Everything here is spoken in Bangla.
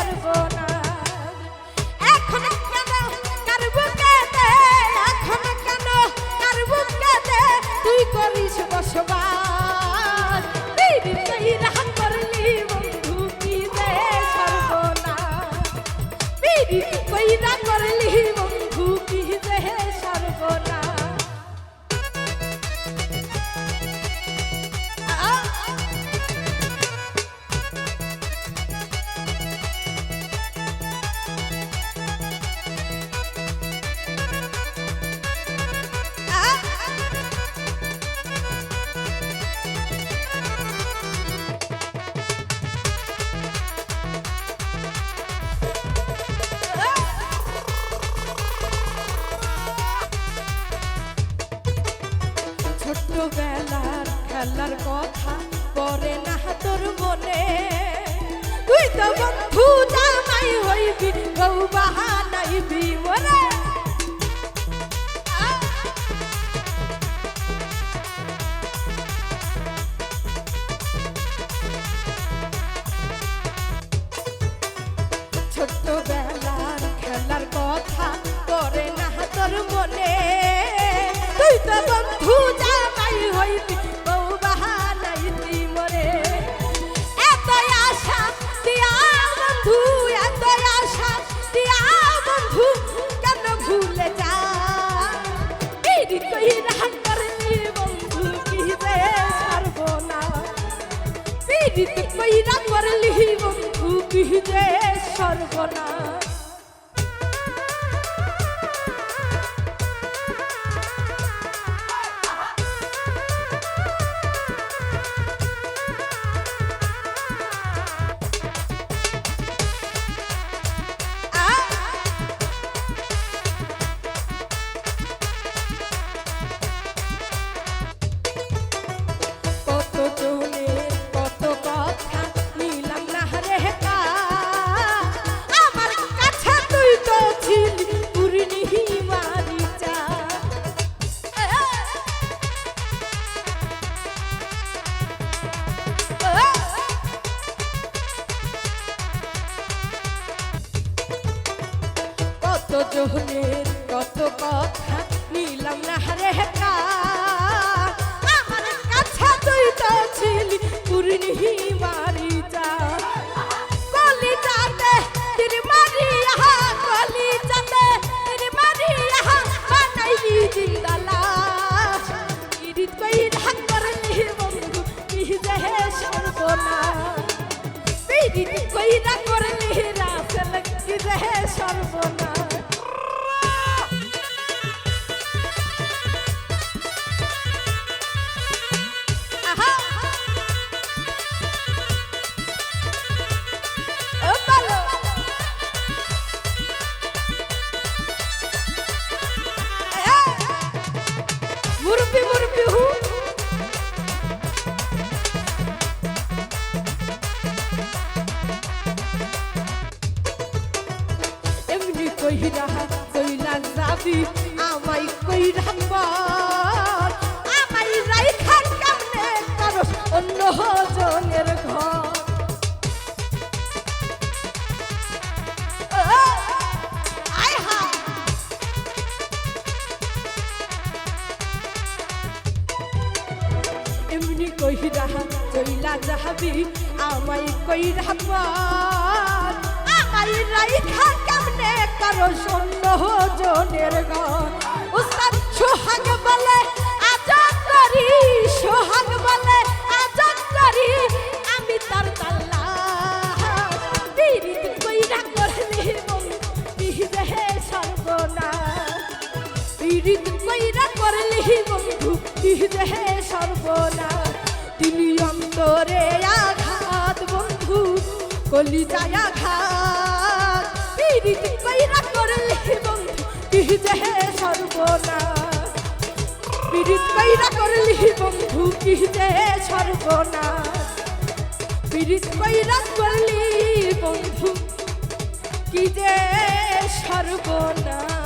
সর্বনাশ। এখন কেন কার বুকেতে, এখন কেন কার বুকেতে তুই করিস বসবাস। পীড়িত কইরা করলি বন্ধু কি যে সর্বনাশ। পীড়িত কইরা করলি বন্ধু কি যে সর্বনাশ। ছোট্টবেলার খেলার কথা পরে না তোর মনে। তুই তো বন্ধু জামাই হইবি, বউ বাহানাইবি মোরে। ছোট্টবেলার খেলার কথা পরে না তোর মনে। তুই তো বন্ধু জামাই হইবি, বউ বাহানাইবি মোরে। এত আশা দিয়া বন্ধু, এত আশা দিয়া বন্ধু কেন ভুলে যা। পীড়িত কইরা করলি বন্ধু কি যে সর্বনাশ। পীড়িত কইরা করলি বন্ধু কি যে সর্বনাশ। জনের কত কথা নিলাম না রে কার। আমার কাছে তুই তো ছিলি পুরনি মারি যা। কলি যাতে তির মারিয়া, কলি যাতে তির মারিয়া বানাইলি জিন্দা লাশ। পীড়িত কইরা করলি বন্ধু কি যে সর্বনাশ। পীড়িত কইরা করলি রাসেল কি যে সর্বনাশ। মুরব্বি মুরব্বি হু এমনি কইরা কইলা যাবি আমাই কইরা বল। আমাই রাইখা কেমনে করস অন্য জনের ঘর। এমনি কইরা চইলা যাবি আমাই কইরা বল। আমাই রাইখা কেমনে করস অন্য জনের ঘর। উস্তাদ সোহাগ বলে আজাদ করি, সোহাগ বলে আজাদ করি আমি তার তাল্লাশ। পীড়িত কইরা করলি বন্ধু কি যে সর্বনাশ। পীড়িত কইরা করলি বন্ধু কি যে সর্বনাশ। তিনি অন্তরে আঘাত বন্ধু কলিজায় আঘাত। পীড়িত কইরা করলি বন্ধু কি যে সর্বনাশ। পীড়িত কইরা করলি বন্ধু কি যে সর্বনাশ। পীড়িত কইরা করলি বন্ধু কি যে সর্বনাশ।